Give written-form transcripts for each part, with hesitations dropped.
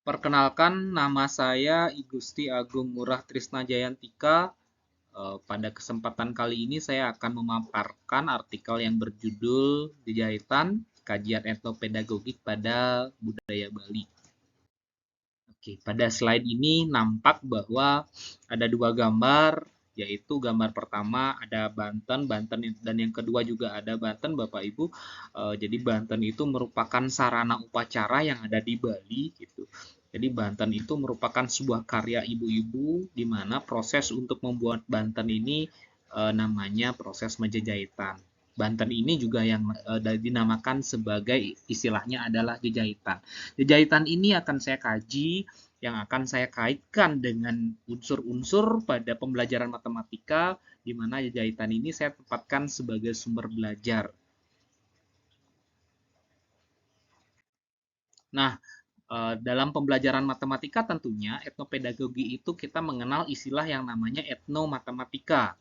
Perkenalkan, nama saya I Gusti Agung Ngurah Trisna Jayantika. Pada kesempatan kali ini saya akan memaparkan artikel yang berjudul Jahitan, Kajian Etnopedagogik pada Budaya Bali. Oke, pada slide ini nampak bahwa ada dua gambar, yaitu gambar pertama ada Banten, dan yang kedua juga ada Banten, Bapak Ibu. Jadi Banten itu merupakan sarana upacara yang ada di Bali, gitu. Jadi Banten itu merupakan sebuah karya ibu-ibu, di mana proses untuk membuat Banten ini namanya proses menjejahitan. Banten ini juga yang dinamakan sebagai istilahnya adalah jejahitan. Jejahitan ini akan saya kaji, yang akan saya kaitkan dengan unsur-unsur pada pembelajaran matematika, di mana jejahitan ini saya tempatkan sebagai sumber belajar. Nah, dalam pembelajaran matematika tentunya etnopedagogi itu kita mengenal istilah yang namanya etnomatematika.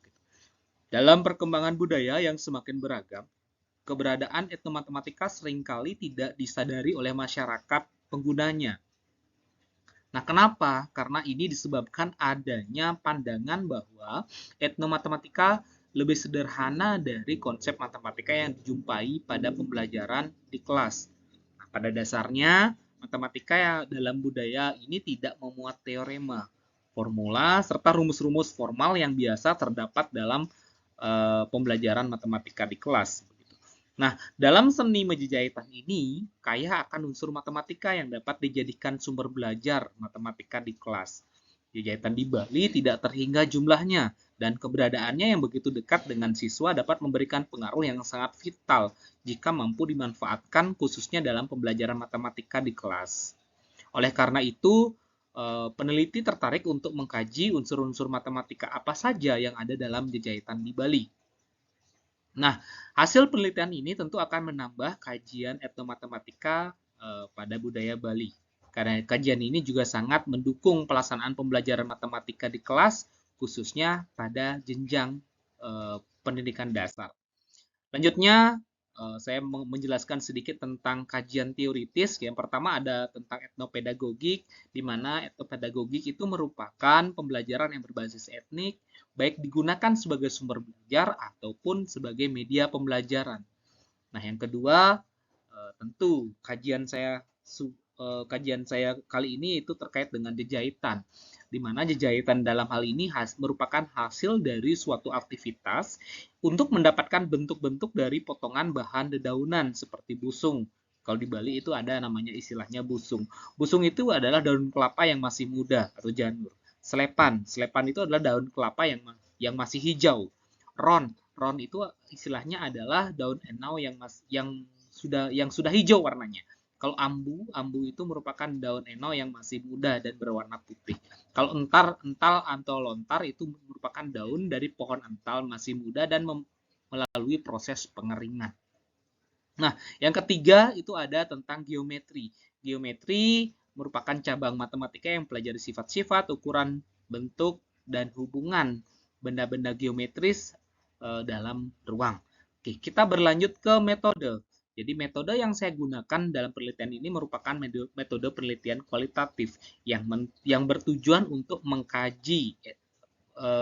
Dalam perkembangan budaya yang semakin beragam, keberadaan etnomatematika seringkali tidak disadari oleh masyarakat penggunanya. Nah, kenapa? Karena ini disebabkan adanya pandangan bahwa etnomatematika lebih sederhana dari konsep matematika yang dijumpai pada pembelajaran di kelas. Nah, pada dasarnya, matematika dalam budaya ini tidak memuat teorema, formula, serta rumus-rumus formal yang biasa terdapat dalam pembelajaran matematika di kelas. Nah, dalam seni menjejahitan ini, kaya akan unsur matematika yang dapat dijadikan sumber belajar matematika di kelas. Jahitan di Bali tidak terhingga jumlahnya, dan keberadaannya yang begitu dekat dengan siswa dapat memberikan pengaruh yang sangat vital jika mampu dimanfaatkan khususnya dalam pembelajaran matematika di kelas. Oleh karena itu, peneliti tertarik untuk mengkaji unsur-unsur matematika apa saja yang ada dalam jejahitan di Bali. Nah, hasil penelitian ini tentu akan menambah kajian etnomatematika pada budaya Bali. Karena kajian ini juga sangat mendukung pelaksanaan pembelajaran matematika di kelas, khususnya pada jenjang pendidikan dasar. Lanjutnya, saya menjelaskan sedikit tentang kajian teoritis. Yang pertama ada tentang etnopedagogik, di mana etnopedagogik itu merupakan pembelajaran yang berbasis etnik, baik digunakan sebagai sumber belajar ataupun sebagai media pembelajaran. Nah, yang kedua, tentu kajian saya kali ini itu terkait dengan jejahitan, di mana jejahitan dalam hal ini merupakan hasil dari suatu aktivitas untuk mendapatkan bentuk-bentuk dari potongan bahan dedaunan seperti busung. Kalau di Bali itu ada namanya istilahnya busung. Busung itu adalah daun kelapa yang masih muda atau janur. Selepan itu adalah daun kelapa yang masih hijau. Ron itu istilahnya adalah daun enau yang sudah hijau warnanya. Kalau ambu itu merupakan daun enau yang masih muda dan berwarna putih. Kalau ental atau lontar itu merupakan daun dari pohon ental masih muda dan melalui proses pengeringan. Nah, yang ketiga itu ada tentang geometri. Geometri merupakan cabang matematika yang pelajari sifat-sifat, ukuran, bentuk, dan hubungan benda-benda geometris dalam ruang. Oke, kita berlanjut ke metode. Jadi metode yang saya gunakan dalam penelitian ini merupakan metode penelitian kualitatif yang bertujuan untuk mengkaji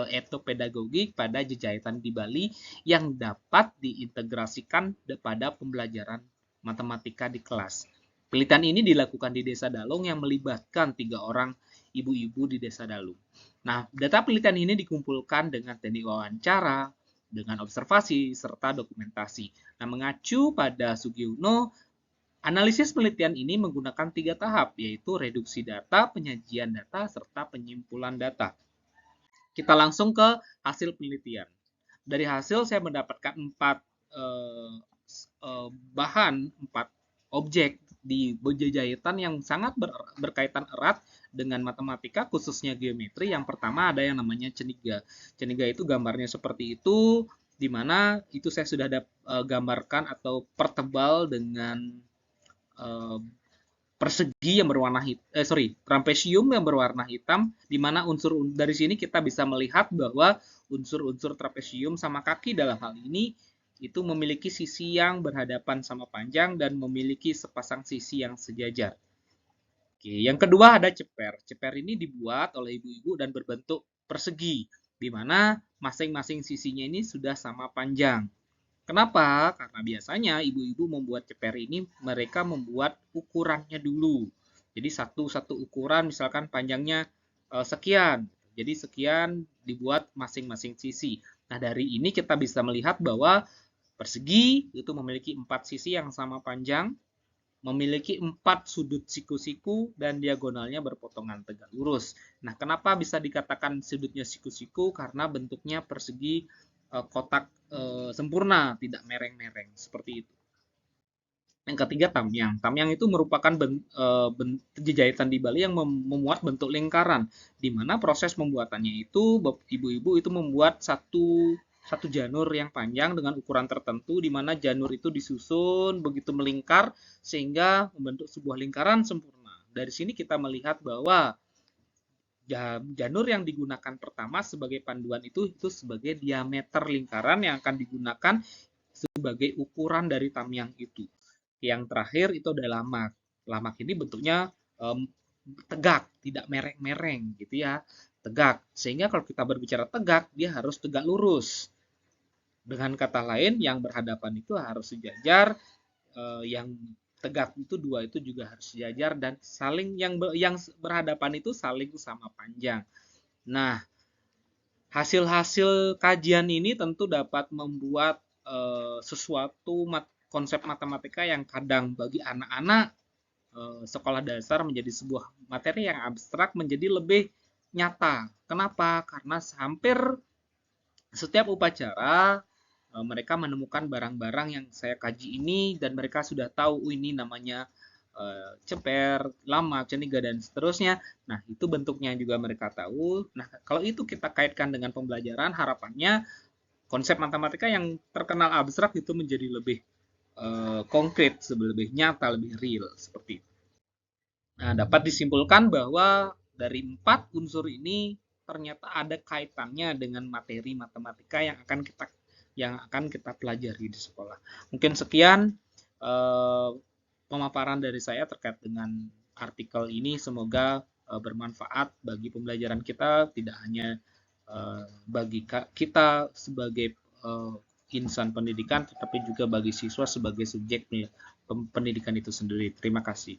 etnopedagogik pada jejahitan di Bali yang dapat diintegrasikan pada pembelajaran matematika di kelas. Penelitian ini dilakukan di Desa Dalung yang melibatkan 3 orang ibu-ibu di Desa Dalung. Nah, data penelitian ini dikumpulkan dengan teknik wawancara, dengan observasi, serta dokumentasi. Nah, mengacu pada Sugiono, analisis penelitian ini menggunakan 3 tahap, yaitu reduksi data, penyajian data, serta penyimpulan data. Kita langsung ke hasil penelitian. Dari hasil saya mendapatkan 4 bahan, 4 objek di jahitan yang sangat berkaitan erat dengan matematika, khususnya geometri. Yang pertama ada yang namanya ceniga. Ceniga itu gambarnya seperti itu, di mana itu saya sudah gambarkan atau pertebal dengan persegi yang berwarna trapesium yang berwarna hitam, di mana unsur dari sini kita bisa melihat bahwa unsur-unsur trapesium sama kaki dalam hal ini itu memiliki sisi yang berhadapan sama panjang dan memiliki sepasang sisi yang sejajar. Oke, yang kedua ada ceper. Ceper ini dibuat oleh ibu-ibu dan berbentuk persegi, di mana masing-masing sisinya ini sudah sama panjang. Kenapa? Karena biasanya ibu-ibu membuat ceper ini mereka membuat ukurannya dulu. Jadi satu-satu ukuran misalkan panjangnya sekian. Jadi sekian dibuat masing-masing sisi. Nah, dari ini kita bisa melihat bahwa persegi itu memiliki 4 sisi yang sama panjang, memiliki 4 sudut siku-siku dan diagonalnya berpotongan tegak lurus. Nah, kenapa bisa dikatakan sudutnya siku-siku? Karena bentuknya persegi kotak sempurna, tidak mereng-mereng seperti itu. Yang ketiga tamyang. Tamyang itu merupakan jahitan di Bali yang memuat bentuk lingkaran, di mana proses pembuatannya itu ibu-ibu itu membuat satu janur yang panjang dengan ukuran tertentu, di mana janur itu disusun begitu melingkar sehingga membentuk sebuah lingkaran sempurna. Dari sini kita melihat bahwa janur yang digunakan pertama sebagai panduan itu sebagai diameter lingkaran yang akan digunakan sebagai ukuran dari tamyang itu. Yang terakhir itu adalah lamak. Lamak ini bentuknya tegak, tidak mereng-mereng gitu ya. Tegak. Sehingga kalau kita berbicara tegak, dia harus tegak lurus. Dengan kata lain, yang berhadapan itu harus sejajar, yang tegak itu dua itu juga harus sejajar dan saling yang berhadapan itu saling sama panjang. Nah, hasil-hasil kajian ini tentu dapat membuat sesuatu konsep matematika yang kadang bagi anak-anak sekolah dasar menjadi sebuah materi yang abstrak menjadi lebih nyata. Kenapa? Karena hampir setiap upacara mereka menemukan barang-barang yang saya kaji ini dan mereka sudah tahu ini namanya ceper, lamak, ceniga dan seterusnya. Nah, itu bentuknya juga mereka tahu. Nah, kalau itu kita kaitkan dengan pembelajaran, harapannya konsep matematika yang terkenal abstrak itu menjadi lebih konkret, lebih nyata, lebih real seperti itu. Nah, dapat disimpulkan bahwa dari 4 unsur ini ternyata ada kaitannya dengan materi matematika yang akan kita pelajari di sekolah. Mungkin sekian pemaparan dari saya terkait dengan artikel ini. Semoga bermanfaat bagi pembelajaran kita, tidak hanya bagi kita sebagai insan pendidikan, tetapi juga bagi siswa sebagai subjek pendidikan itu sendiri. Terima kasih.